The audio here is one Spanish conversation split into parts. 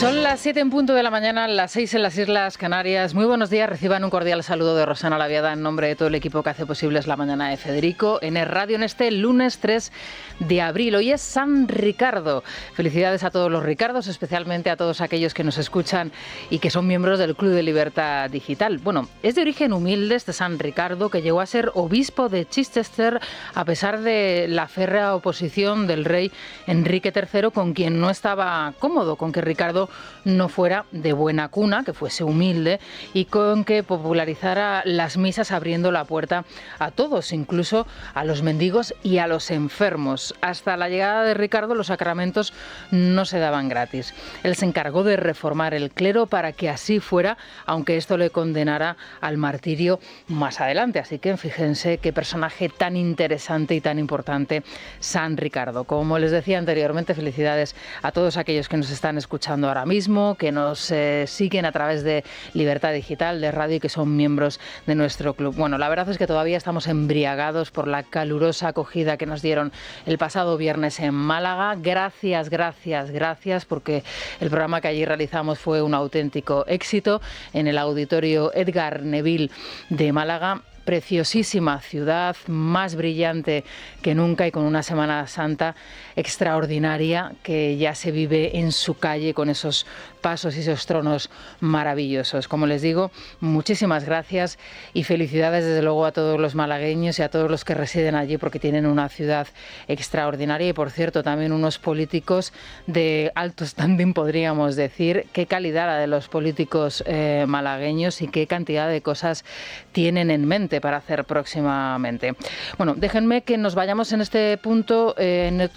Son las 7 en punto de la mañana, las 6 en las Islas Canarias. Muy buenos días, reciban un cordial saludo de Rosana Laviada en nombre de todo el equipo que hace posible Es la Mañana de Federico en el radio en este lunes 3 de abril. Hoy es San Ricardo. Felicidades a todos los Ricardos, especialmente a todos aquellos que nos escuchan y que son miembros del Club de Libertad Digital. Bueno, es de origen humilde este San Ricardo, que llegó a ser obispo de Chichester a pesar de la férrea oposición del rey Enrique III, con quien no estaba cómodo, con que Ricardo no fuera de buena cuna, que fuese humilde y con que popularizara las misas abriendo la puerta a todos, incluso a los mendigos y a los enfermos. Hasta la llegada de Ricardo los sacramentos no se daban gratis. Él se encargó de reformar el clero para que así fuera, aunque esto le condenara al martirio más adelante. Así que fíjense qué personaje tan interesante y tan importante, San Ricardo. Como les decía anteriormente, felicidades a todos aquellos que nos están escuchando ahora mismo, que nos siguen a través de Libertad Digital, de radio y que son miembros de nuestro club. Bueno, la verdad es que todavía estamos embriagados por la calurosa acogida que nos dieron el pasado viernes en Málaga. Gracias, porque el programa que allí realizamos fue un auténtico éxito en el Auditorio Edgar Neville de Málaga. Preciosísima ciudad, más brillante que nunca y con una Semana Santa extraordinaria que ya se vive en su calle con esos pasos y esos tronos maravillosos. Como les digo, muchísimas gracias y felicidades desde luego a todos los malagueños y a todos los que residen allí porque tienen una ciudad extraordinaria y, por cierto, también unos políticos de alto standing, podríamos decir. Qué calidad la de los políticos malagueños y qué cantidad de cosas tienen en mente para hacer próximamente. Bueno, déjenme que nos vayamos en este punto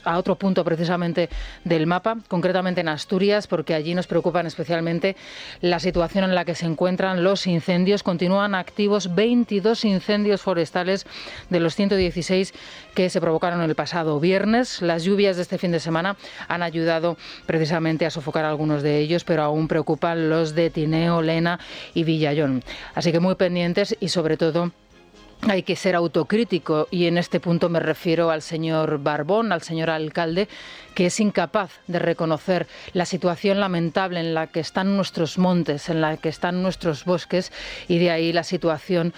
a otro punto precisamente del mapa, concretamente en Asturias, porque allí nos preocupan especialmente la situación en la que se encuentran los incendios. Continúan activos 22 incendios forestales de los 116 que se provocaron el pasado viernes. Las lluvias de este fin de semana han ayudado precisamente a sofocar algunos de ellos, pero aún preocupan los de Tineo, Lena y Villallón. Así que muy pendientes y sobre todo hay que ser autocrítico y en este punto me refiero al señor Barbón, al señor alcalde, que es incapaz de reconocer la situación lamentable en la que están nuestros montes, en la que están nuestros bosques y de ahí la situación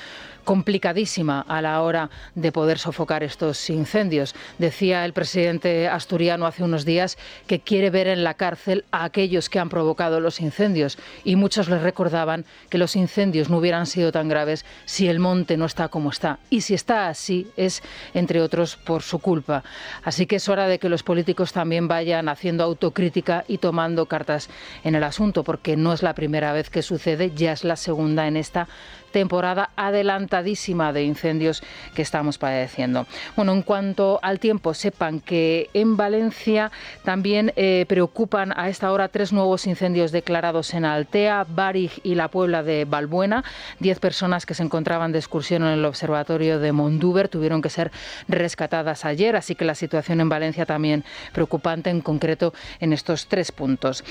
complicadísima a la hora de poder sofocar estos incendios. Decía el presidente asturiano hace unos días que quiere ver en la cárcel a aquellos que han provocado los incendios y muchos les recordaban que los incendios no hubieran sido tan graves si el monte no está como está. Y si está así es, entre otros, por su culpa. Así que es hora de que los políticos también vayan haciendo autocrítica y tomando cartas en el asunto, porque no es la primera vez que sucede, ya es la segunda en esta temporada adelantadísima de incendios que estamos padeciendo. Bueno, en cuanto al tiempo, sepan que en Valencia también preocupan a esta hora 3 nuevos incendios declarados en Altea, Barig y la Puebla de Balbuena. 10 personas que se encontraban de excursión en el observatorio de Mondúber tuvieron que ser rescatadas ayer, así que la situación en Valencia también preocupante, en concreto en estos 3 puntos.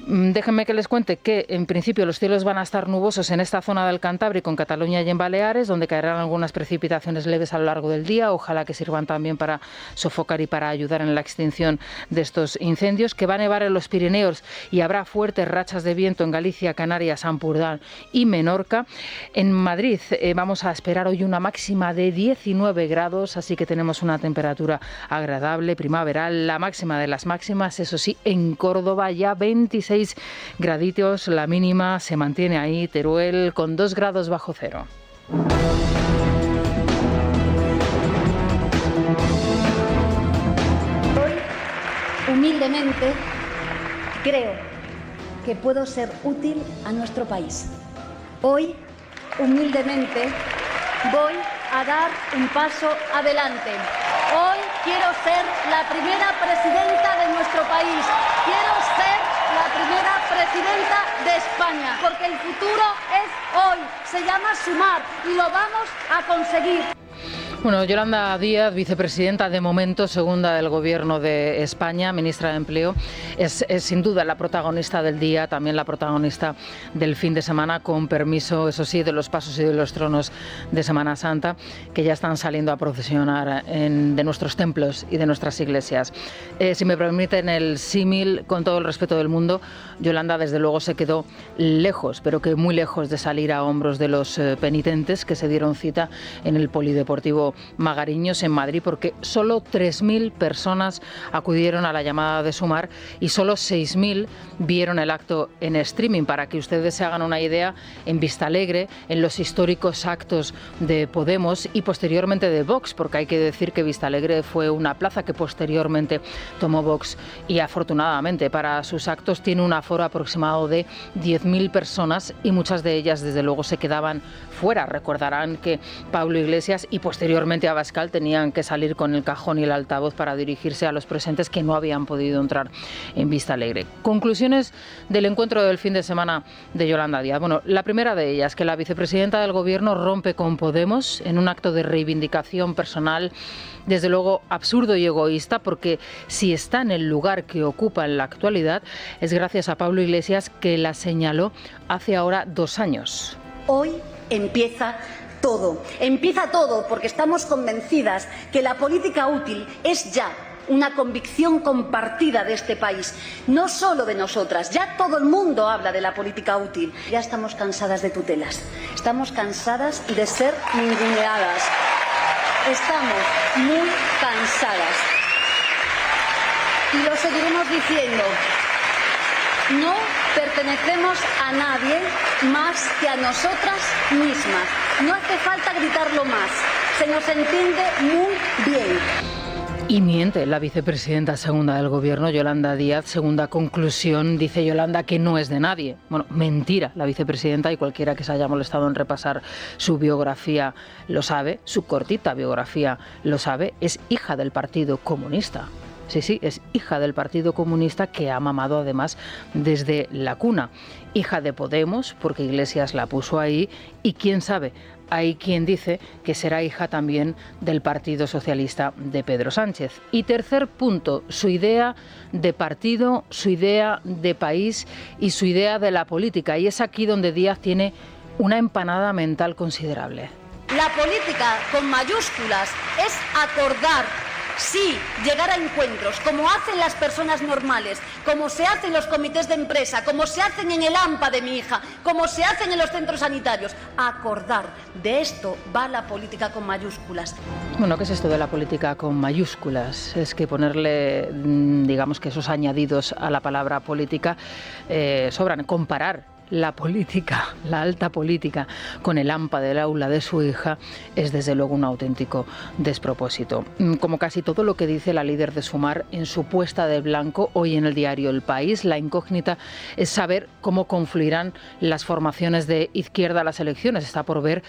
Déjenme que les cuente que en principio los cielos van a estar nubosos en esta zona del Cantábrico, en Cataluña y en Baleares, donde caerán algunas precipitaciones leves a lo largo del día. Ojalá que sirvan también para sofocar y para ayudar en la extinción de estos incendios. Que va a nevar en los Pirineos y habrá fuertes rachas de viento en Galicia, Canarias, Ampurdán y Menorca. En Madrid vamos a esperar hoy una máxima de 19 grados, así que tenemos una temperatura agradable, primaveral. La máxima de las máximas, eso sí, en Córdoba ya 26 graditos. La mínima se mantiene ahí, Teruel, con 2 grados bajo cero. Hoy, humildemente, creo que puedo ser útil a nuestro país. Hoy, humildemente, voy a dar un paso adelante. Hoy quiero ser la primera presidenta de nuestro país. Quiero ser la primera presidenta de España, porque el futuro es hoy. Se llama sumar y lo vamos a conseguir. Bueno, Yolanda Díaz, vicepresidenta de momento, segunda del Gobierno de España, ministra de Empleo, es sin duda la protagonista del día, también la protagonista del fin de semana, con permiso, eso sí, de los pasos y de los tronos de Semana Santa, que ya están saliendo a procesionar de nuestros templos y de nuestras iglesias. Si me permiten el símil, con todo el respeto del mundo, Yolanda desde luego se quedó lejos, pero que muy lejos de salir a hombros de los penitentes que se dieron cita en el Polideportivo Magariños en Madrid, porque solo 3.000 personas acudieron a la llamada de Sumar y solo 6.000 vieron el acto en streaming. Para que ustedes se hagan una idea, en Vistalegre, en los históricos actos de Podemos y posteriormente de Vox, porque hay que decir que Vistalegre fue una plaza que posteriormente tomó Vox y afortunadamente para sus actos tiene un aforo aproximado de 10.000 personas y muchas de ellas desde luego se quedaban fuera. Recordarán que Pablo Iglesias y posteriormente Abascal tenían que salir con el cajón y el altavoz para dirigirse a los presentes que no habían podido entrar en Vistalegre. Conclusiones del encuentro del fin de semana de Yolanda Díaz. Bueno, la primera de ellas, que la vicepresidenta del Gobierno rompe con Podemos en un acto de reivindicación personal, desde luego absurdo y egoísta, porque si está en el lugar que ocupa en la actualidad es gracias a Pablo Iglesias, que la señaló hace ahora 2 años. Hoy empieza todo porque estamos convencidas que la política útil es ya una convicción compartida de este país, no solo de nosotras. Ya todo el mundo habla de la política útil. Ya estamos cansadas de tutelas, estamos cansadas de ser ninguneadas, estamos muy cansadas y lo seguiremos diciendo. No pertenecemos a nadie más que a nosotras mismas. No hace falta gritarlo más. Se nos entiende muy bien. Y miente la vicepresidenta segunda del Gobierno, Yolanda Díaz. Segunda conclusión, dice Yolanda que no es de nadie. Bueno, mentira. La vicepresidenta, y cualquiera que se haya molestado en repasar su biografía lo sabe, su cortita biografía lo sabe, es hija del Partido Comunista. Sí, es hija del Partido Comunista, que ha mamado además desde la cuna. Hija de Podemos, porque Iglesias la puso ahí, y quién sabe, hay quien dice que será hija también del Partido Socialista de Pedro Sánchez. Y tercer punto, su idea de partido, su idea de país y su idea de la política. Y es aquí donde Díaz tiene una empanada mental considerable. La política, con mayúsculas, es acordar. Sí, llegar a encuentros, como hacen las personas normales, como se hacen los comités de empresa, como se hacen en el AMPA de mi hija, como se hacen en los centros sanitarios. Acordar. De esto va la política con mayúsculas. Bueno, ¿qué es esto de la política con mayúsculas? Es que ponerle, digamos que esos añadidos a la palabra política sobran. Comparar la política, la alta política, con el AMPA del aula de su hija es desde luego un auténtico despropósito. Como casi todo lo que dice la líder de Sumar en su puesta de blanco hoy en el diario El País, la incógnita es saber cómo confluirán las formaciones de izquierda a las elecciones. Está por ver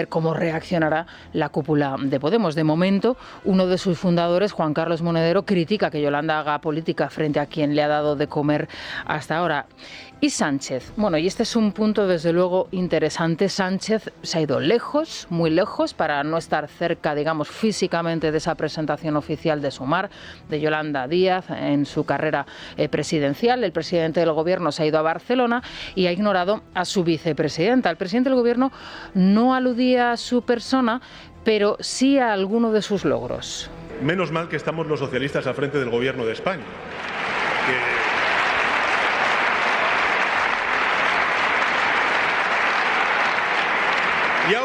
cómo reaccionará la cúpula de Podemos. De momento, uno de sus fundadores, Juan Carlos Monedero, critica que Yolanda haga política frente a quien le ha dado de comer hasta ahora. Y Sánchez. Bueno, y este es un punto desde luego interesante. Sánchez se ha ido lejos, muy lejos, para no estar cerca, digamos, físicamente de esa presentación oficial de Sumar, de Yolanda Díaz en su carrera presidencial. El presidente del Gobierno se ha ido a Barcelona y ha ignorado a su vicepresidenta. El presidente del Gobierno no aludía a su persona, pero sí a alguno de sus logros. Menos mal que estamos los socialistas al frente del Gobierno de España. Y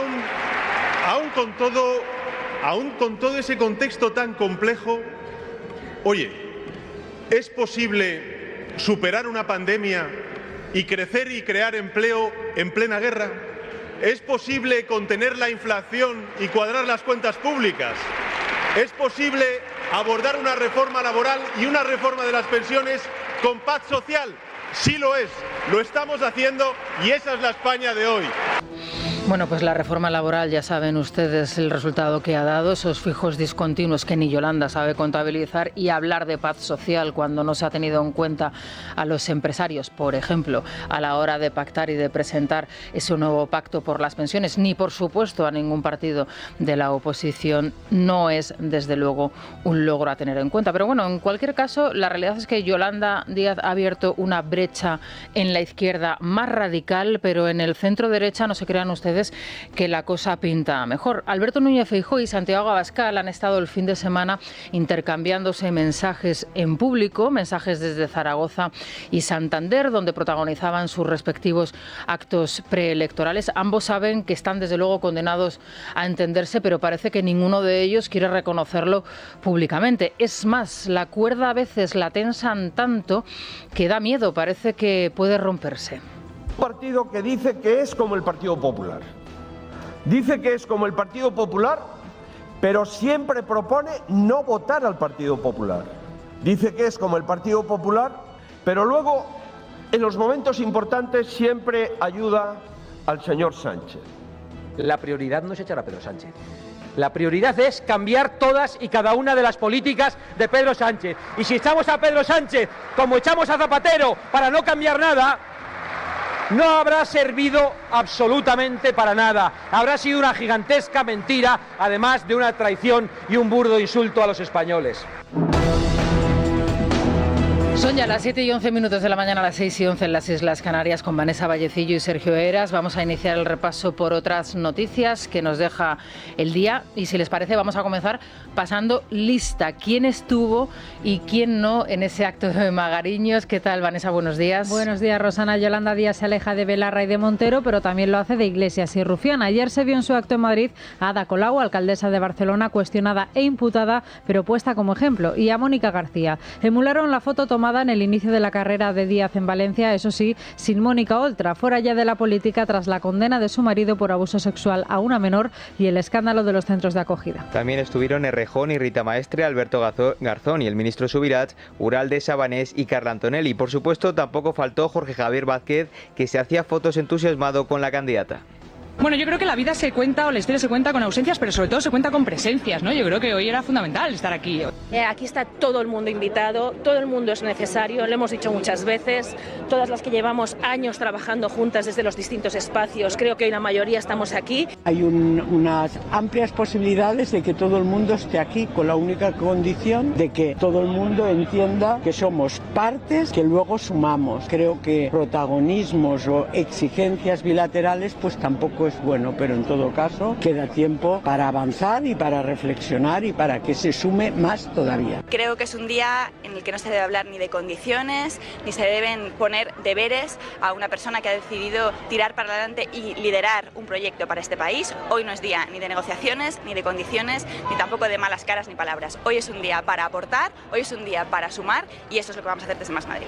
aún con todo ese contexto tan complejo, oye, ¿es posible superar una pandemia y crecer y crear empleo en plena guerra? ¿Es posible contener la inflación y cuadrar las cuentas públicas? ¿Es posible abordar una reforma laboral y una reforma de las pensiones con paz social? Sí lo es, lo estamos haciendo y esa es la España de hoy. Bueno, pues la reforma laboral, ya saben ustedes el resultado que ha dado, esos fijos discontinuos que ni Yolanda sabe contabilizar, y hablar de paz social cuando no se ha tenido en cuenta a los empresarios, por ejemplo, a la hora de pactar y de presentar ese nuevo pacto por las pensiones, ni por supuesto a ningún partido de la oposición, no es desde luego un logro a tener en cuenta. Pero bueno, en cualquier caso, la realidad es que Yolanda Díaz ha abierto una brecha en la izquierda más radical, pero en el centro derecha no se crean ustedes que la cosa pinta mejor. Alberto Núñez Feijóo y Santiago Abascal han estado el fin de semana intercambiándose mensajes en público, mensajes desde Zaragoza y Santander, donde protagonizaban sus respectivos actos preelectorales. Ambos saben que están desde luego condenados a entenderse, pero parece que ninguno de ellos quiere reconocerlo públicamente. Es más, la cuerda a veces la tensan tanto que da miedo, parece que puede romperse. Un partido que dice que es como el Partido Popular. Dice que es como el Partido Popular, pero siempre propone no votar al Partido Popular. Dice que es como el Partido Popular, pero luego, en los momentos importantes, siempre ayuda al señor Sánchez. La prioridad no es echar a Pedro Sánchez. La prioridad es cambiar todas y cada una de las políticas de Pedro Sánchez. Y si echamos a Pedro Sánchez como echamos a Zapatero para no cambiar nada, no habrá servido absolutamente para nada. Habrá sido una gigantesca mentira, además de una traición y un burdo insulto a los españoles. Son ya las 7 y 11 minutos de la mañana, las 6 y 11 en las Islas Canarias, con Vanessa Vallecillo y Sergio Heras. Vamos a iniciar el repaso por otras noticias que nos deja el día. Y si les parece, vamos a comenzar pasando lista. ¿Quién estuvo y quién no en ese acto de Magariños? ¿Qué tal, Vanessa? Buenos días. Buenos días, Rosana. Yolanda Díaz se aleja de Belarra y de Montero, pero también lo hace de Iglesias y Rufián. Ayer se vio en su acto en Madrid a Ada Colau, alcaldesa de Barcelona, cuestionada e imputada, pero puesta como ejemplo, y a Mónica García. Emularon la foto tomada en el inicio de la carrera de Díaz en Valencia, eso sí, sin Mónica Oltra, fuera ya de la política tras la condena de su marido por abuso sexual a una menor y el escándalo de los centros de acogida. También estuvieron Errejón y Rita Maestre, Alberto Garzón y el ministro Subirats, Uralde, Sabanés y Carla Antonelli. Por supuesto, tampoco faltó Jorge Javier Vázquez, que se hacía fotos entusiasmado con la candidata. Bueno, yo creo que la vida se cuenta, o la historia se cuenta con ausencias, pero sobre todo se cuenta con presencias, ¿no? Yo creo que hoy era fundamental estar aquí. Aquí está todo el mundo invitado, todo el mundo es necesario, lo hemos dicho muchas veces, todas las que llevamos años trabajando juntas desde los distintos espacios, creo que hoy la mayoría estamos aquí. Hay unas amplias posibilidades de que todo el mundo esté aquí, con la única condición de que todo el mundo entienda que somos partes que luego sumamos. Creo que protagonismos o exigencias bilaterales pues tampoco es bueno, pero en todo caso queda tiempo para avanzar y para reflexionar y para que se sume más todavía. Creo que es un día en el que no se debe hablar ni de condiciones, ni se deben poner deberes a una persona que ha decidido tirar para adelante y liderar un proyecto para este país. Hoy no es día ni de negociaciones, ni de condiciones, ni tampoco de malas caras ni palabras. Hoy es un día para aportar, hoy es un día para sumar, y eso es lo que vamos a hacer desde Más Madrid.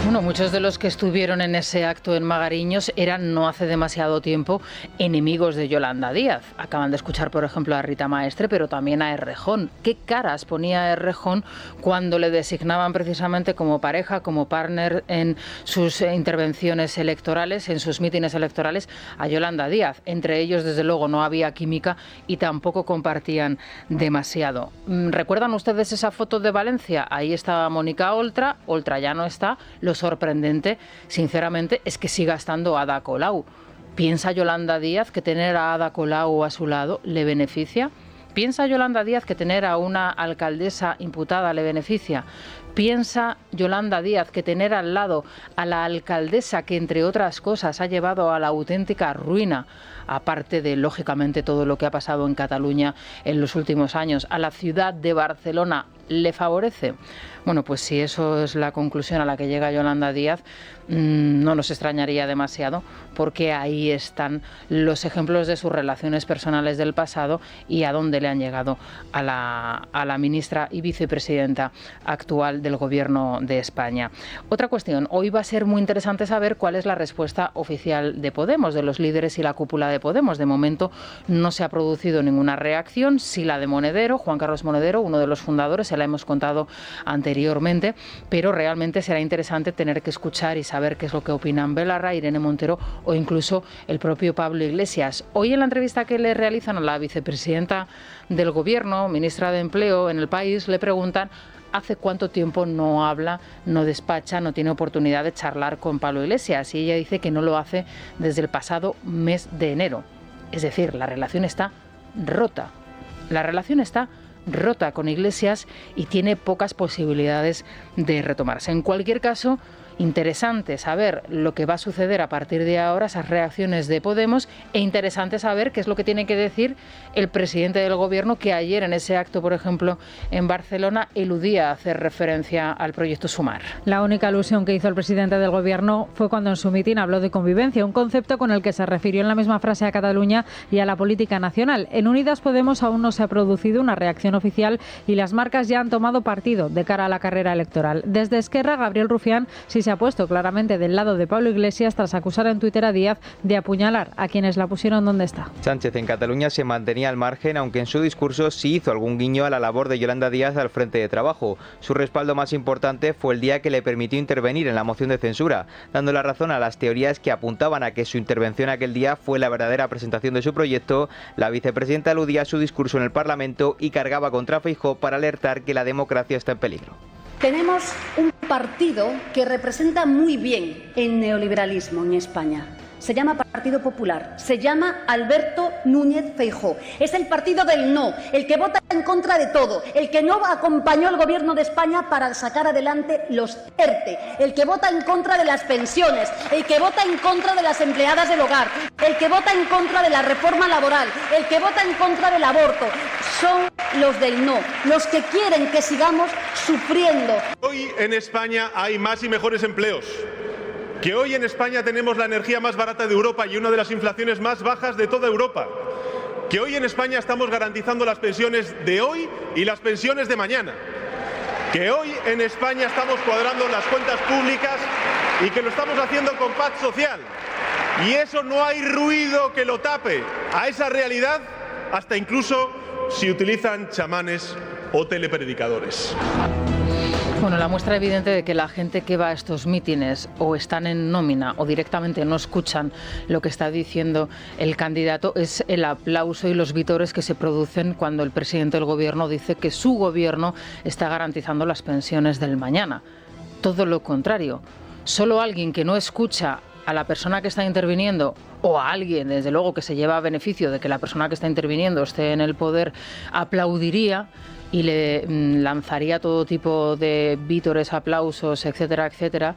Bueno, muchos de los que estuvieron en ese acto en Magariños eran no hace demasiado tiempo enemigos de Yolanda Díaz. Acaban de escuchar, por ejemplo, a Rita Maestre, pero también a Errejón. ¿Qué caras ponía Errejón cuando le designaban precisamente como pareja, como partner en sus intervenciones electorales, en sus mítines electorales, a Yolanda Díaz? Entre ellos, desde luego, no había química y tampoco compartían demasiado. ¿Recuerdan ustedes esa foto de Valencia? Ahí estaba Mónica Oltra, Oltra ya no está. Lo sorprendente, sinceramente, es que siga estando Ada Colau. ¿Piensa Yolanda Díaz que tener a Ada Colau a su lado le beneficia? ¿Piensa Yolanda Díaz que tener a una alcaldesa imputada le beneficia? ¿Piensa Yolanda Díaz que tener al lado a la alcaldesa que, entre otras cosas, ha llevado a la auténtica ruina, aparte de, lógicamente, todo lo que ha pasado en Cataluña en los últimos años, a la ciudad de Barcelona, le favorece? Bueno, pues si eso es la conclusión a la que llega Yolanda Díaz, no nos extrañaría demasiado, porque ahí están los ejemplos de sus relaciones personales del pasado y a dónde le han llegado a la ministra y vicepresidenta actual del Gobierno de España. Otra cuestión, hoy va a ser muy interesante saber cuál es la respuesta oficial de Podemos, de los líderes y la cúpula de Podemos. De momento no se ha producido ninguna reacción, sí la de Monedero, Juan Carlos Monedero, uno de los fundadores, se la hemos contado anteriormente, pero realmente será interesante tener que escuchar y saber qué es lo que opinan Belarra, Irene Montero o incluso el propio Pablo Iglesias. Hoy en la entrevista que le realizan a la vicepresidenta del Gobierno, ministra de Empleo en El País, le preguntan hace cuánto tiempo no habla, no despacha, no tiene oportunidad de charlar con Pablo Iglesias, y ella dice que no lo hace desde el pasado mes de enero. Es decir, la relación está rota. La relación está rota con Iglesias y tiene pocas posibilidades de retomarse. En cualquier caso, interesante saber lo que va a suceder a partir de ahora, esas reacciones de Podemos, e interesante saber qué es lo que tiene que decir el presidente del Gobierno, que ayer en ese acto, por ejemplo, en Barcelona, eludía hacer referencia al proyecto Sumar. La única alusión que hizo el presidente del Gobierno fue cuando en su mitin habló de convivencia, un concepto con el que se refirió en la misma frase a Cataluña y a la política nacional. En Unidas Podemos aún no se ha producido una reacción oficial y las marcas ya han tomado partido de cara a la carrera electoral. Desde Esquerra, Gabriel Rufián sí se ha puesto claramente del lado de Pablo Iglesias tras acusar en Twitter a Díaz de apuñalar a quienes la pusieron donde está. Sánchez en Cataluña se mantenía al margen, aunque en su discurso sí hizo algún guiño a la labor de Yolanda Díaz al frente de trabajo. Su respaldo más importante fue el día que le permitió intervenir en la moción de censura, dando la razón a las teorías que apuntaban a que su intervención aquel día fue la verdadera presentación de su proyecto. La vicepresidenta aludía a su discurso en el Parlamento y cargaba contra Feijóo para alertar que la democracia está en peligro. Tenemos un partido que representa muy bien el neoliberalismo en España. Se llama Partido Popular, se llama Alberto Núñez Feijóo. Es el partido del no, el que vota en contra de todo, el que no acompañó al Gobierno de España para sacar adelante los ERTE, el que vota en contra de las pensiones, el que vota en contra de las empleadas del hogar, el que vota en contra de la reforma laboral, el que vota en contra del aborto. Son los del no, los que quieren que sigamos sufriendo. Hoy en España hay más y mejores empleos. Que hoy en España tenemos la energía más barata de Europa y una de las inflaciones más bajas de toda Europa. Que hoy en España estamos garantizando las pensiones de hoy y las pensiones de mañana. Que hoy en España estamos cuadrando las cuentas públicas y que lo estamos haciendo con paz social. Y eso no hay ruido que lo tape. A esa realidad, hasta incluso si utilizan chamanes o telepredicadores. Bueno, la muestra evidente de que la gente que va a estos mítines o están en nómina o directamente no escuchan lo que está diciendo el candidato es el aplauso y los vítores que se producen cuando el presidente del Gobierno dice que su Gobierno está garantizando las pensiones del mañana. Todo lo contrario. Solo alguien que no escucha a la persona que está interviniendo o a alguien, desde luego, que se lleva beneficio de que la persona que está interviniendo esté en el poder, aplaudiría y le lanzaría todo tipo de vítores, aplausos, etcétera, etcétera,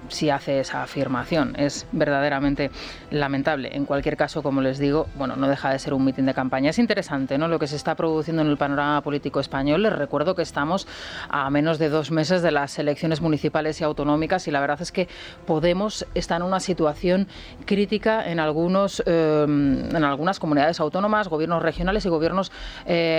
si hace esa afirmación. Es verdaderamente lamentable. En cualquier caso, como les digo, bueno, no deja de ser un mitin de campaña. Es interesante, ¿no?, lo que se está produciendo en el panorama político español. Les recuerdo que estamos a menos de 2 meses de las elecciones municipales y autonómicas y la verdad es que Podemos está en una situación crítica en algunas comunidades autónomas, gobiernos regionales y gobiernos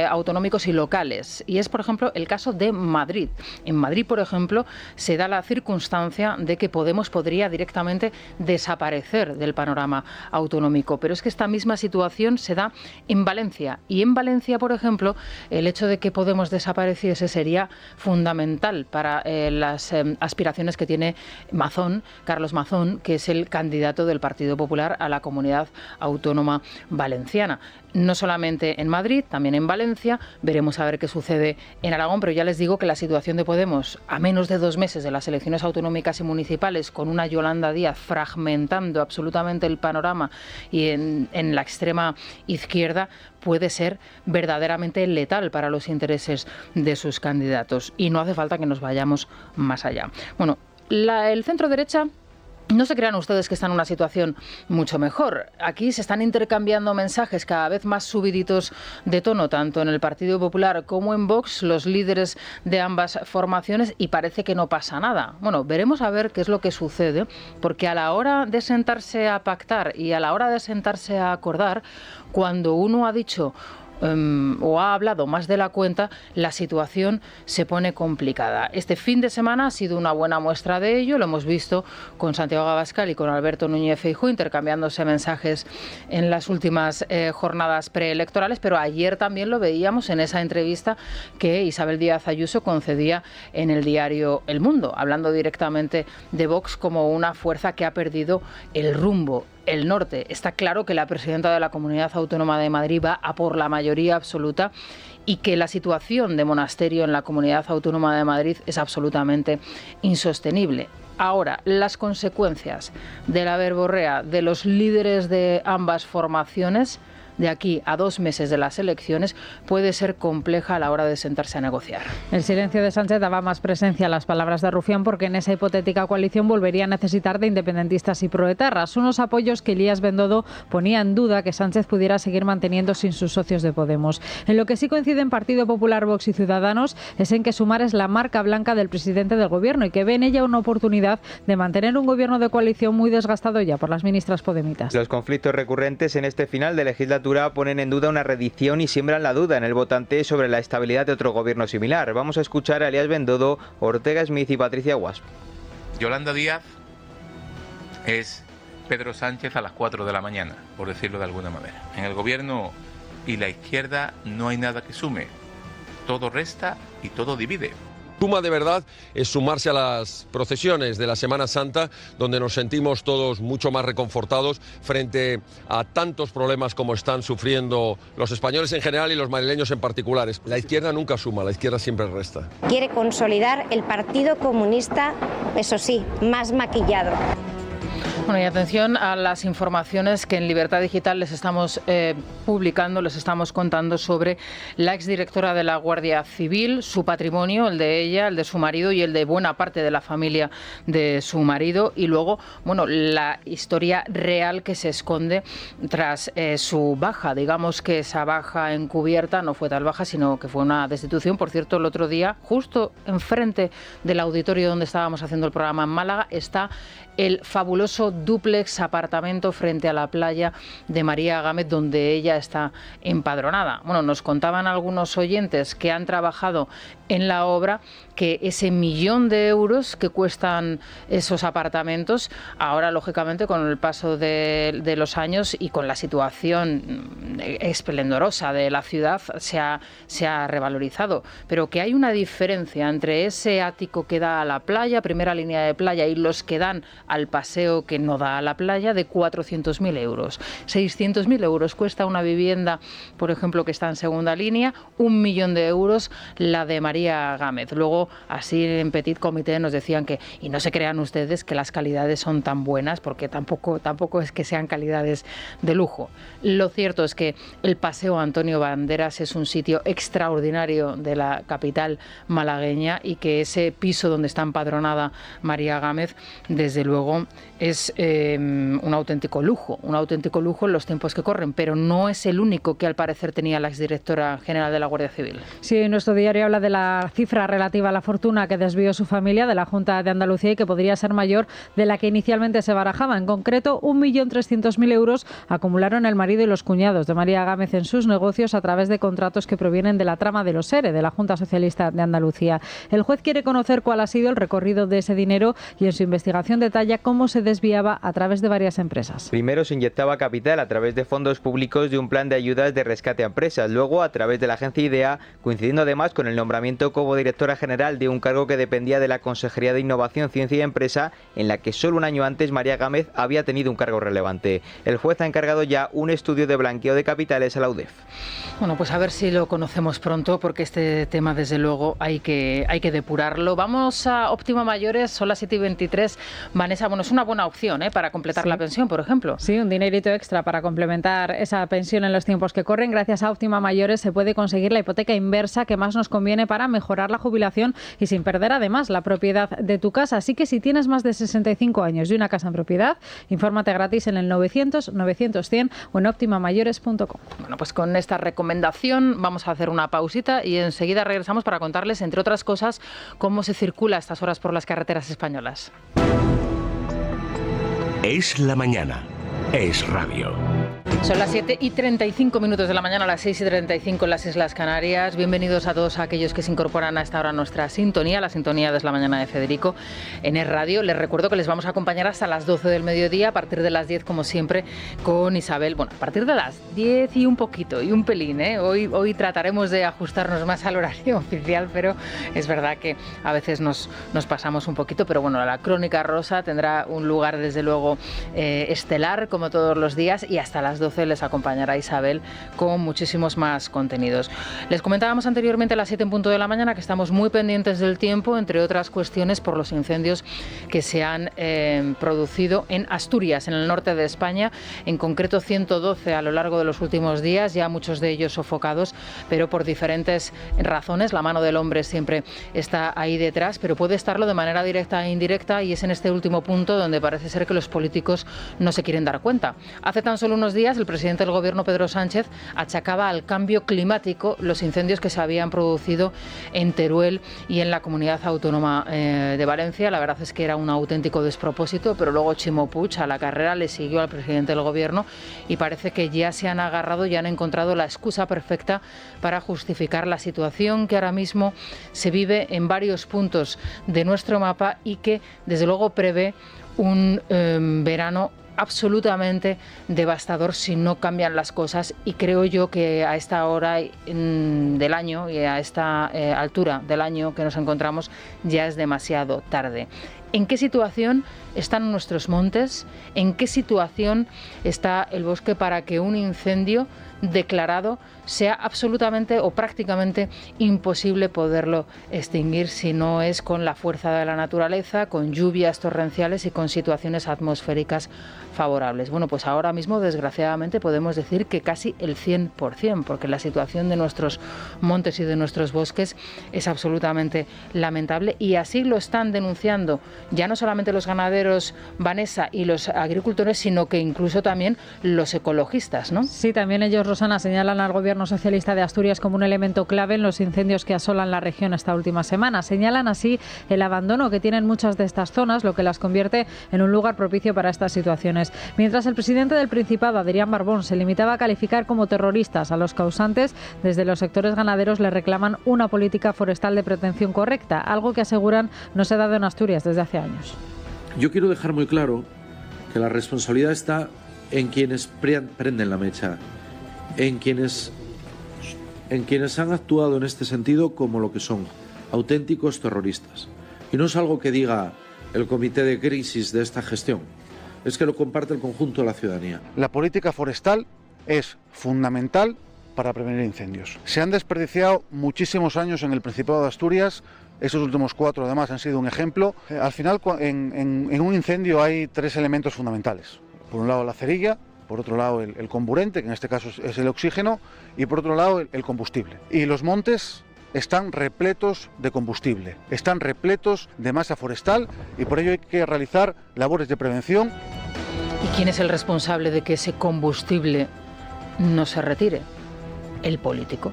autonómicos y locales. Y es, por ejemplo, el caso de Madrid. En Madrid, por ejemplo, se da la circunstancia de que Podemos podría directamente desaparecer del panorama autonómico. Pero es que esta misma situación se da en Valencia. Y en Valencia, por ejemplo, el hecho de que Podemos desapareciese sería fundamental para las aspiraciones que tiene Mazón, Carlos Mazón, que es el candidato del Partido Popular a la comunidad autónoma valenciana. No solamente en Madrid, también en Valencia. Veremos a ver qué sucede en Aragón, pero ya les digo que la situación de Podemos, a menos de 2 meses de las elecciones autonómicas y municipales, con una Yolanda Díaz fragmentando absolutamente el panorama y en la extrema izquierda, puede ser verdaderamente letal para los intereses de sus candidatos. Y no hace falta que nos vayamos más allá. Bueno, el centro derecha, no se crean ustedes que está en una situación mucho mejor. Aquí se están intercambiando mensajes cada vez más subiditos de tono, tanto en el Partido Popular como en Vox, los líderes de ambas formaciones, y parece que no pasa nada. Bueno, veremos a ver qué es lo que sucede, porque a la hora de sentarse a pactar y a la hora de sentarse a acordar, cuando uno ha dicho o ha hablado más de la cuenta, la situación se pone complicada. Este fin de semana ha sido una buena muestra de ello, lo hemos visto con Santiago Abascal y con Alberto Núñez Feijóo intercambiándose mensajes en las últimas jornadas preelectorales, pero ayer también lo veíamos en esa entrevista que Isabel Díaz Ayuso concedía en el diario El Mundo, hablando directamente de Vox como una fuerza que ha perdido el rumbo, el norte. Está claro que la presidenta de la Comunidad Autónoma de Madrid va a por la mayoría absoluta y que la situación de Monasterio en la Comunidad Autónoma de Madrid es absolutamente insostenible. Ahora, las consecuencias de la verborrea de los líderes de ambas formaciones de aquí a 2 meses de las elecciones puede ser compleja a la hora de sentarse a negociar. El silencio de Sánchez daba más presencia a las palabras de Rufián porque en esa hipotética coalición volvería a necesitar de independentistas y proetarras, unos apoyos que Elías Bendodo ponía en duda que Sánchez pudiera seguir manteniendo sin sus socios de Podemos. En lo que sí coinciden Partido Popular, Vox y Ciudadanos es en que Sumar es la marca blanca del presidente del Gobierno y que ve en ella una oportunidad de mantener un gobierno de coalición muy desgastado ya por las ministras podemitas. Los conflictos recurrentes en este final de legislatura ponen en duda una reedición y siembran la duda en el votante sobre la estabilidad de otro gobierno similar. Vamos a escuchar a Elías Bendodo, Ortega Smith y Patricia Guasp. Yolanda Díaz es Pedro Sánchez a las 4 de la mañana, por decirlo de alguna manera. En el gobierno y la izquierda no hay nada que sume. Todo resta y todo divide. Suma de verdad es sumarse a las procesiones de la Semana Santa, donde nos sentimos todos mucho más reconfortados frente a tantos problemas como están sufriendo los españoles en general y los madrileños en particular. La izquierda nunca suma, la izquierda siempre resta. Quiere consolidar el Partido Comunista, eso sí, más maquillado. Bueno, y atención a las informaciones que en Libertad Digital les estamos publicando, les estamos contando sobre la exdirectora de la Guardia Civil, su patrimonio, el de ella, el de su marido y el de buena parte de la familia de su marido, y luego, bueno, la historia real que se esconde tras su baja. Digamos que esa baja encubierta no fue tal baja, sino que fue una destitución. Por cierto, el otro día, justo enfrente del auditorio donde estábamos haciendo el programa en Málaga, está el fabuloso dúplex apartamento frente a la playa de María Gámez, donde ella está empadronada. Bueno, nos contaban algunos oyentes que han trabajado en la obra que ese 1.000.000 de euros que cuestan esos apartamentos, ahora lógicamente con el paso de los años y con la situación esplendorosa de la ciudad se ha revalorizado, pero que hay una diferencia entre ese ático que da a la playa, primera línea de playa, y los que dan al paseo que no da a la playa, de 400.000 euros. 600.000 euros cuesta una vivienda, por ejemplo, que está en segunda línea, 1.000.000 de euros la de María Gámez. Luego, así en Petit Comité nos decían que, y no se crean ustedes que las calidades son tan buenas, porque tampoco es que sean calidades de lujo. Lo cierto es que el Paseo Antonio Banderas es un sitio extraordinario de la capital malagueña y que ese piso donde está empadronada María Gámez, desde luego, es un auténtico lujo en los tiempos que corren, pero no es el único que al parecer tenía la exdirectora general de la Guardia Civil. Sí, nuestro diario habla de la cifra relativa a la fortuna que desvió su familia de la Junta de Andalucía y que podría ser mayor de la que inicialmente se barajaba. En concreto, 1.300.000 euros acumularon el marido y los cuñados de María Gámez en sus negocios a través de contratos que provienen de la trama de los ERE, de la Junta Socialista de Andalucía. El juez quiere conocer cuál ha sido el recorrido de ese dinero y en su investigación detalla cómo se desviaba a través de varias empresas. Primero se inyectaba capital a través de fondos públicos de un plan de ayudas de rescate a empresas, luego a través de la agencia IDEA, coincidiendo además con el nombramiento como directora general de un cargo que dependía de la Consejería de Innovación, Ciencia y Empresa, en la que solo un año antes María Gámez había tenido un cargo relevante. El juez ha encargado ya un estudio de blanqueo de capitales a la UDEF. Bueno, pues a ver si lo conocemos pronto, porque este tema desde luego hay que depurarlo. Vamos a Óptima Mayores, son las 7:23. Vanessa, bueno, es una buena opción para completar la pensión, por ejemplo. Sí, un dinerito extra para complementar esa pensión en los tiempos que corren. Gracias a Óptima Mayores se puede conseguir la hipoteca inversa que más nos conviene para mejorar la jubilación y sin perder además la propiedad de tu casa. Así que si tienes más de 65 años y una casa en propiedad, infórmate gratis en el 900-900-100 o en optimamayores.com. Bueno, pues con esta recomendación vamos a hacer una pausita y enseguida regresamos para contarles, entre otras cosas, cómo se circula a estas horas por las carreteras españolas. Es la mañana. Es radio. Son las 7:35 de la mañana, las 6:35 en las Islas Canarias. Bienvenidos a todos aquellos que se incorporan a esta hora a nuestra sintonía, la sintonía de La Mañana de Federico en Es Radio. Les recuerdo que les vamos a acompañar hasta las 12 del mediodía, a partir de las 10, como siempre, con Isabel. Bueno, a partir de las 10 y un poquito, y un pelín, ¿eh? Hoy trataremos de ajustarnos más al horario oficial, pero es verdad que a veces nos pasamos un poquito. Pero bueno, la Crónica Rosa tendrá un lugar, desde luego, estelar, como todos los días, y hasta las 12 les acompañará Isabel con muchísimos más contenidos. Les comentábamos anteriormente a las 7 en punto de la mañana que estamos muy pendientes del tiempo, entre otras cuestiones por los incendios que se han producido en Asturias, en el norte de España, en concreto 112 a lo largo de los últimos días, ya muchos de ellos sofocados, pero por diferentes razones. La mano del hombre siempre está ahí detrás, pero puede estarlo de manera directa e indirecta, y es en este último punto donde parece ser que los políticos no se quieren dar cuenta. Hace tan solo unos días el presidente del Gobierno, Pedro Sánchez, achacaba al cambio climático los incendios que se habían producido en Teruel y en la Comunidad Autónoma de Valencia. La verdad es que era un auténtico despropósito, pero luego Ximo Puig a la carrera le siguió al presidente del Gobierno y parece que ya se han agarrado y han encontrado la excusa perfecta para justificar la situación que ahora mismo se vive en varios puntos de nuestro mapa y que, desde luego, prevé un verano absolutamente devastador si no cambian las cosas, y creo yo que a esta hora del año y a esta altura del año que nos encontramos ya es demasiado tarde. ¿En qué situación están nuestros montes? ¿En qué situación está el bosque para que un incendio declarado sea absolutamente o prácticamente imposible poderlo extinguir si no es con la fuerza de la naturaleza, con lluvias torrenciales y con situaciones atmosféricas favorables? Bueno, pues ahora mismo, desgraciadamente, podemos decir que casi el 100%, porque la situación de nuestros montes y de nuestros bosques es absolutamente lamentable, y así lo están denunciando ya no solamente los ganaderos, Vanessa, y los agricultores, sino que incluso también los ecologistas, ¿no? Sí, también ellos, Rosana, señalan al Gobierno socialista de Asturias como un elemento clave en los incendios que asolan la región esta última semana. Señalan así el abandono que tienen muchas de estas zonas, lo que las convierte en un lugar propicio para estas situaciones. Mientras el presidente del Principado, Adrián Barbón, se limitaba a calificar como terroristas a los causantes, desde los sectores ganaderos le reclaman una política forestal de protección correcta, algo que aseguran no se ha dado en Asturias desde hace años. Yo quiero dejar muy claro que la responsabilidad está en quienes prenden la mecha, en quienes han actuado en este sentido como lo que son, auténticos terroristas. Y no es algo que diga el comité de crisis de esta gestión, es que lo comparte el conjunto de la ciudadanía. La política forestal es fundamental para prevenir incendios. Se han desperdiciado muchísimos años en el Principado de Asturias. Estos últimos 4, además, han sido un ejemplo. Al final, en un incendio hay 3 elementos fundamentales. Por un lado, la cerilla, por otro lado, el comburente, que en este caso es el oxígeno, y por otro lado, el combustible. Y los montes están repletos de combustible, están repletos de masa forestal, y por ello hay que realizar labores de prevención. ¿Y quién es el responsable de que ese combustible no se retire? El político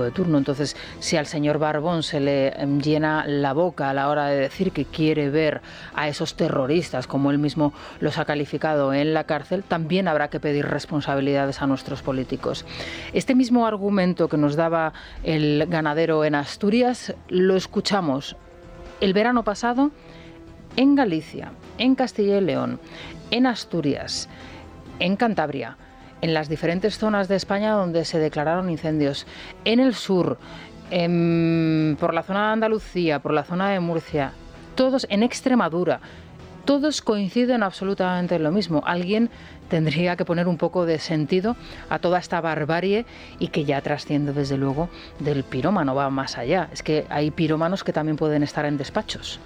de turno. Entonces, si al señor Barbón se le llena la boca a la hora de decir que quiere ver a esos terroristas, como él mismo los ha calificado, en la cárcel, también habrá que pedir responsabilidades a nuestros políticos. Este mismo argumento que nos daba el ganadero en Asturias lo escuchamos el verano pasado en Galicia, en Castilla y León, en Asturias, en Cantabria, en las diferentes zonas de España donde se declararon incendios, en el sur, por la zona de Andalucía, por la zona de Murcia, todos en Extremadura, todos coinciden absolutamente en lo mismo. Alguien tendría que poner un poco de sentido a toda esta barbarie, y que ya trasciende, desde luego, del pirómano, va más allá. Es que hay pirómanos que también pueden estar en despachos,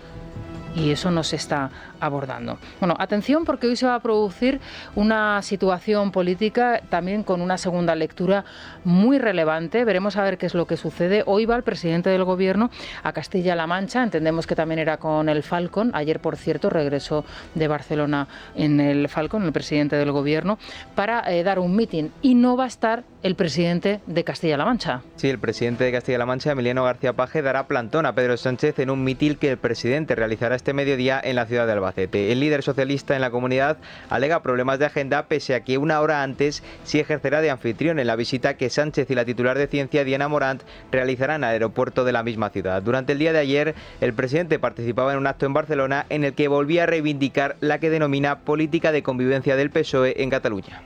y eso no se está abordando. Bueno, atención, porque hoy se va a producir una situación política también con una segunda lectura muy relevante. Veremos a ver qué es lo que sucede. Hoy va el presidente del Gobierno a Castilla-La Mancha. Entendemos que también era con el Falcon. Ayer, por cierto, regresó de Barcelona en el Falcon, el presidente del Gobierno, para dar un mitin. Y no va a estar el presidente de Castilla-La Mancha. Sí, el presidente de Castilla-La Mancha, Emiliano García Paje, dará plantón a Pedro Sánchez en un mitin que el presidente realizará este este mediodía en la ciudad de Albacete. El líder socialista en la comunidad alega problemas de agenda, pese a que una hora antes sí ejercerá de anfitrión en la visita que Sánchez y la titular de Ciencia, Diana Morant, realizarán al aeropuerto de la misma ciudad. Durante el día de ayer, el presidente participaba en un acto en Barcelona en el que volvía a reivindicar la que denomina política de convivencia del PSOE en Cataluña.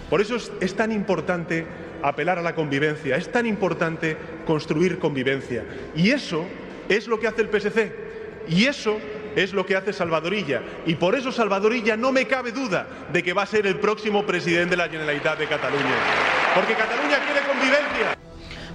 Por eso es tan importante apelar a la convivencia, es tan importante construir convivencia. Y eso es lo que hace el PSC, y eso es lo que hace Salvador Illa. Y por eso Salvador Illa no me cabe duda de que va a ser el próximo presidente de la Generalitat de Cataluña. Porque Cataluña quiere convivencia.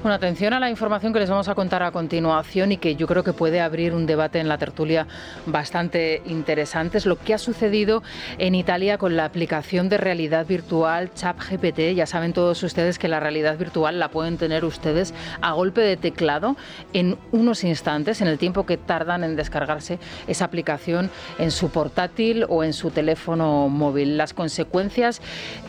Bueno, atención a la información que les vamos a contar a continuación y que yo creo que puede abrir un debate en la tertulia bastante interesante. Es lo que ha sucedido en Italia con la aplicación de realidad virtual ChatGPT. Ya saben todos ustedes que la realidad virtual la pueden tener ustedes a golpe de teclado en unos instantes, en el tiempo que tardan en descargarse esa aplicación en su portátil o en su teléfono móvil. Las consecuencias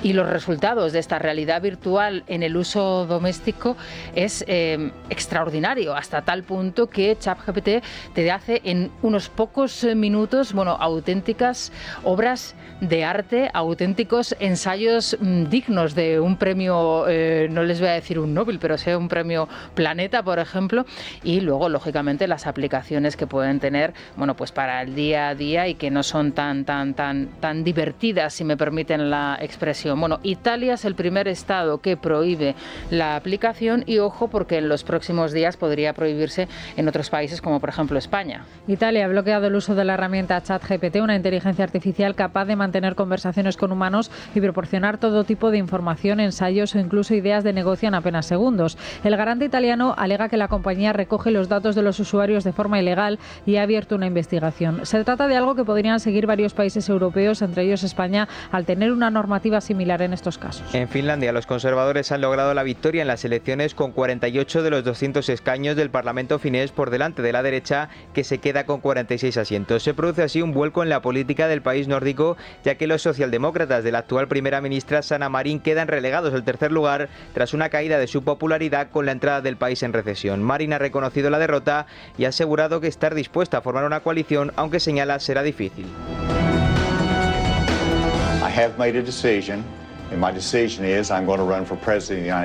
y los resultados de esta realidad virtual en el uso doméstico es extraordinario, hasta tal punto que ChatGPT te hace en unos pocos minutos, auténticas obras de arte, auténticos ensayos dignos de un premio, no les voy a decir un Nobel, pero sea un premio Planeta, por ejemplo, y luego, lógicamente, las aplicaciones que pueden tener, pues para el día a día y que no son tan divertidas, si me permiten la expresión. Italia es el primer estado que prohíbe la aplicación y ojo, porque en los próximos días podría prohibirse en otros países como por ejemplo España. Italia ha bloqueado el uso de la herramienta ChatGPT, una inteligencia artificial capaz de mantener conversaciones con humanos y proporcionar todo tipo de información, ensayos o incluso ideas de negocio en apenas segundos. El garante italiano alega que la compañía recoge los datos de los usuarios de forma ilegal y ha abierto una investigación. Se trata de algo que podrían seguir varios países europeos, entre ellos España, al tener una normativa similar en estos casos. En Finlandia, los conservadores han logrado la victoria en las elecciones con 48 de los 200 escaños del Parlamento finés por delante de la derecha, que se queda con 46 asientos. Se produce así un vuelco en la política del país nórdico, ya que los socialdemócratas de la actual primera ministra Sanna Marin quedan relegados al tercer lugar tras una caída de su popularidad con la entrada del país en recesión. Marin ha reconocido la derrota y ha asegurado que estar dispuesta a formar una coalición, aunque señala será difícil.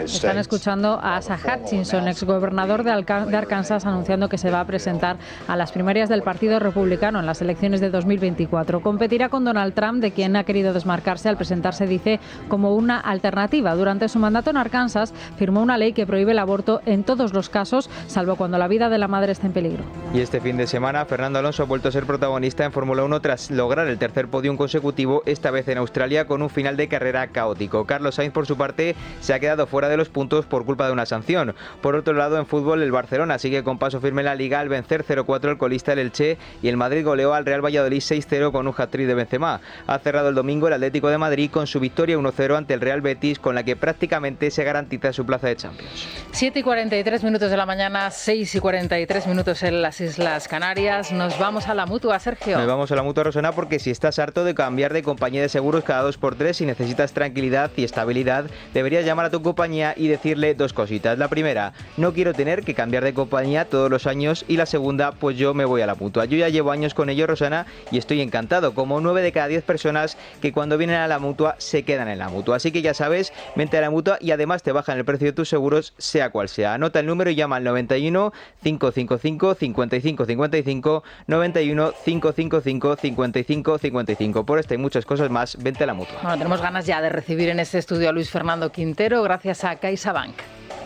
Están escuchando a Asa Hutchinson, exgobernador de Arkansas, anunciando que se va a presentar a las primarias del Partido Republicano en las elecciones de 2024. Competirá con Donald Trump, de quien ha querido desmarcarse al presentarse, dice, como una alternativa. Durante su mandato en Arkansas firmó una ley que prohíbe el aborto en todos los casos, salvo cuando la vida de la madre está en peligro. Y este fin de semana, Fernando Alonso ha vuelto a ser protagonista en Fórmula 1 tras lograr el tercer podium consecutivo, esta vez en Australia, con un final de carrera caótico. Carlos Sainz, por su parte, se ha quedado fuera de los puntos por culpa de una sanción. Por otro lado, en fútbol, el Barcelona sigue con paso firme en la Liga al vencer 0-4 al colista el Elche, y el Madrid goleó al Real Valladolid 6-0 con un hat-trick de Benzema. Ha cerrado el domingo el Atlético de Madrid con su victoria 1-0 ante el Real Betis, con la que prácticamente se garantiza su plaza de Champions. 7:43 de la mañana, 6:43 en las Islas Canarias. Nos vamos a la Mutua, Sergio. Nos vamos a la Mutua, Rosana, porque si estás harto de cambiar de compañía de seguros cada 2x3 y necesitas tranquilidad y estabilidad, deberías llamar a tu compañía y decirle dos cositas. La primera, no quiero tener que cambiar de compañía todos los años, y la segunda, pues yo me voy a la Mutua. Yo ya llevo años con ello, Rosana, y estoy encantado, como 9 de cada 10 personas que cuando vienen a la Mutua se quedan en la Mutua. Así que ya sabes, vente a la Mutua y además te bajan el precio de tus seguros, sea cual sea. Anota el número y llama al 91 555 55 55, 91 555 55 55. Por esta y muchas cosas más, vente a la Mutua. Bueno, tenemos ganas ya de recibir en este estudio a Luis Fernando Quintero, gracias a CaixaBank.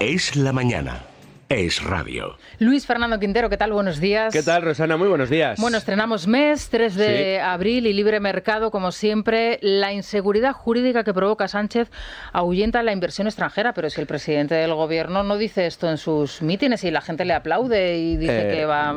Es la mañana. Es radio. Luis Fernando Quintero, ¿qué tal? Buenos días. ¿Qué tal, Rosana? Muy buenos días. Bueno, estrenamos mes, 3 de abril y libre mercado, como siempre. La inseguridad jurídica que provoca Sánchez ahuyenta la inversión extranjera, pero si el presidente del gobierno no dice esto en sus mítines y la gente le aplaude y dice que va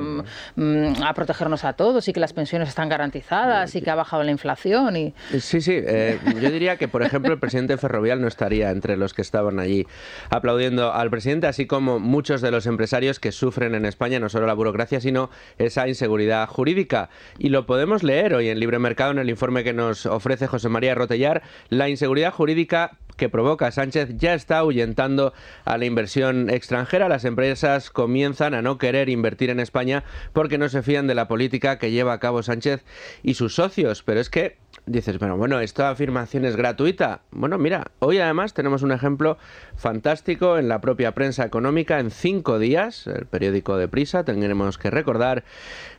a protegernos a todos y que las pensiones están garantizadas y que ha bajado la inflación. Sí, yo diría que, por ejemplo, el presidente Ferrovial no estaría entre los que estaban allí aplaudiendo al presidente, así como muchos de los empresarios que sufren en España no solo la burocracia, sino esa inseguridad jurídica. Y lo podemos leer hoy en Libre Mercado, en el informe que nos ofrece José María Rotellar. La inseguridad jurídica que provoca Sánchez ya está ahuyentando a la inversión extranjera. Las empresas comienzan a no querer invertir en España porque no se fían de la política que lleva a cabo Sánchez y sus socios. Pero es que dices, bueno, ¿esta afirmación es gratuita? Bueno, mira, hoy además tenemos un ejemplo fantástico en la propia prensa económica. En 5 días, el periódico Deprisa, tendremos que recordar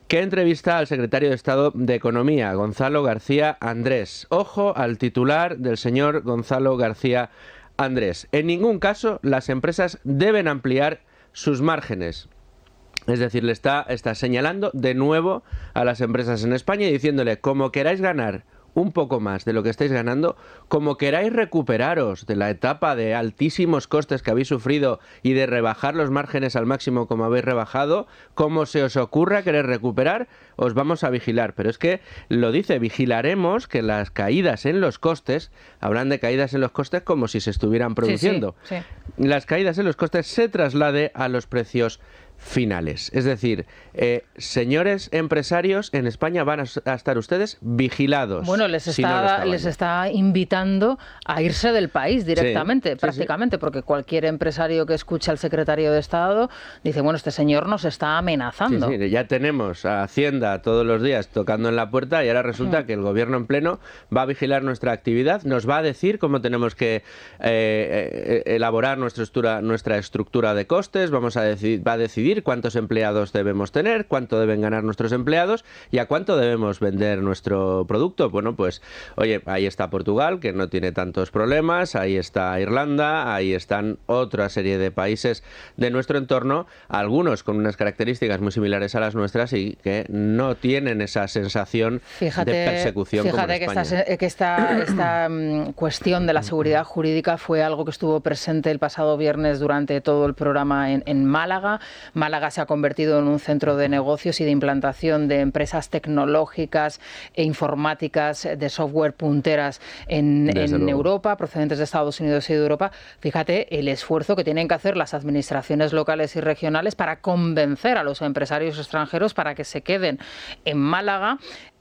que entrevista al secretario de Estado de Economía, Gonzalo García Andrés. Ojo al titular del señor Gonzalo García Andrés. En ningún caso las empresas deben ampliar sus márgenes. Es decir, le está señalando de nuevo a las empresas en España y diciéndole, como queráis ganar un poco más de lo que estáis ganando, como queráis recuperaros de la etapa de altísimos costes que habéis sufrido y de rebajar los márgenes al máximo como habéis rebajado, como se os ocurra querer recuperar, os vamos a vigilar. Pero es que lo dice, vigilaremos que las caídas en los costes, hablan de caídas en los costes como si se estuvieran produciendo, sí. Las caídas en los costes se traslade a los precios finales. Es decir, señores empresarios, en España van a estar ustedes vigilados. Bueno, les está invitando a irse del país directamente, prácticamente, porque cualquier empresario que escuche al secretario de Estado dice, bueno, este señor nos está amenazando. Sí, ya tenemos a Hacienda todos los días tocando en la puerta y ahora resulta que el gobierno en pleno va a vigilar nuestra actividad, nos va a decir cómo tenemos que elaborar nuestra estructura de costes, va a decidir cuántos empleados debemos tener, cuánto deben ganar nuestros empleados y a cuánto debemos vender nuestro producto. Bueno, pues, oye, ahí está Portugal, que no tiene tantos problemas, ahí está Irlanda, ahí están otra serie de países de nuestro entorno, algunos con unas características muy similares a las nuestras y que no tienen esa sensación de persecución como en España. Fíjate que esta cuestión de la seguridad jurídica fue algo que estuvo presente el pasado viernes durante todo el programa en Málaga. Málaga se ha convertido en un centro de negocios y de implantación de empresas tecnológicas e informáticas de software punteras en Europa, procedentes de Estados Unidos y de Europa. Fíjate el esfuerzo que tienen que hacer las administraciones locales y regionales para convencer a los empresarios extranjeros para que se queden en Málaga,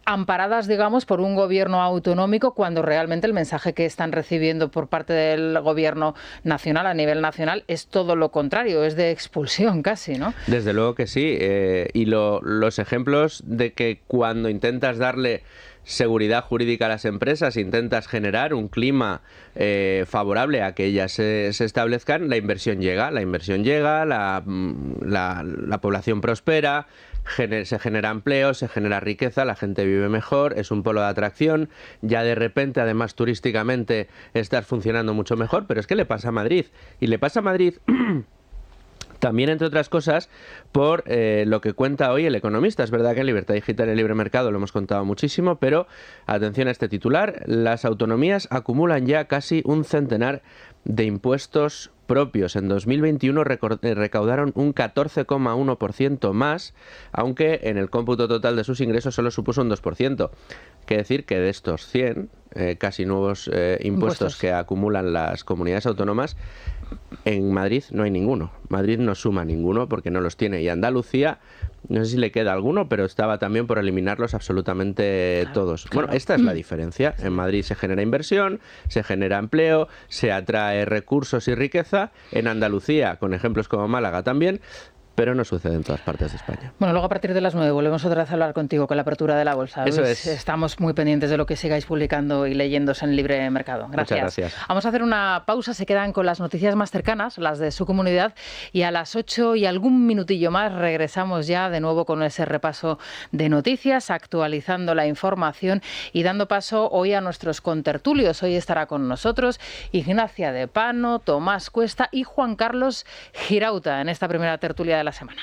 amparadas, digamos, por un gobierno autonómico, cuando realmente el mensaje que están recibiendo por parte del gobierno nacional, a nivel nacional, es todo lo contrario, es de expulsión casi, ¿no? Desde luego que sí, y los ejemplos de que cuando intentas darle seguridad jurídica a las empresas, intentas generar un clima favorable a que ellas se establezcan, la inversión llega, la población prospera, se genera empleo, se genera riqueza, la gente vive mejor, es un polo de atracción, ya de repente, además turísticamente, estás funcionando mucho mejor, pero es que le pasa a Madrid, y le pasa a Madrid también, entre otras cosas, por lo que cuenta hoy El Economista. Es verdad que en Libertad Digital y el Libre Mercado lo hemos contado muchísimo, pero atención a este titular: las autonomías acumulan ya casi un centenar de impuestos propios. En 2021 recaudaron un 14,1% más, aunque en el cómputo total de sus ingresos solo supuso un 2%. Quiere decir que de estos 100 casi nuevos impuestos que acumulan las comunidades autónomas, en Madrid no hay ninguno. Madrid no suma ninguno porque no los tiene. Y Andalucía, no sé si le queda alguno, pero estaba también por eliminarlos absolutamente todos. Bueno, esta es la diferencia. En Madrid se genera inversión, se genera empleo, se atrae recursos y riqueza. En Andalucía, con ejemplos como Málaga también, pero no sucede en todas partes de España. Bueno, luego a partir de las 9 volvemos otra vez a hablar contigo con la apertura de la bolsa. Eso es. Estamos muy pendientes de lo que sigáis publicando y leyéndose en Libre Mercado. Gracias. Muchas gracias. Vamos a hacer una pausa, se quedan con las noticias más cercanas, las de su comunidad, y a las 8 y algún minutillo más regresamos ya de nuevo con ese repaso de noticias, actualizando la información y dando paso hoy a nuestros contertulios. Hoy estará con nosotros Ignacia de Pano, Tomás Cuesta y Juan Carlos Girauta en esta primera tertulia de la semana.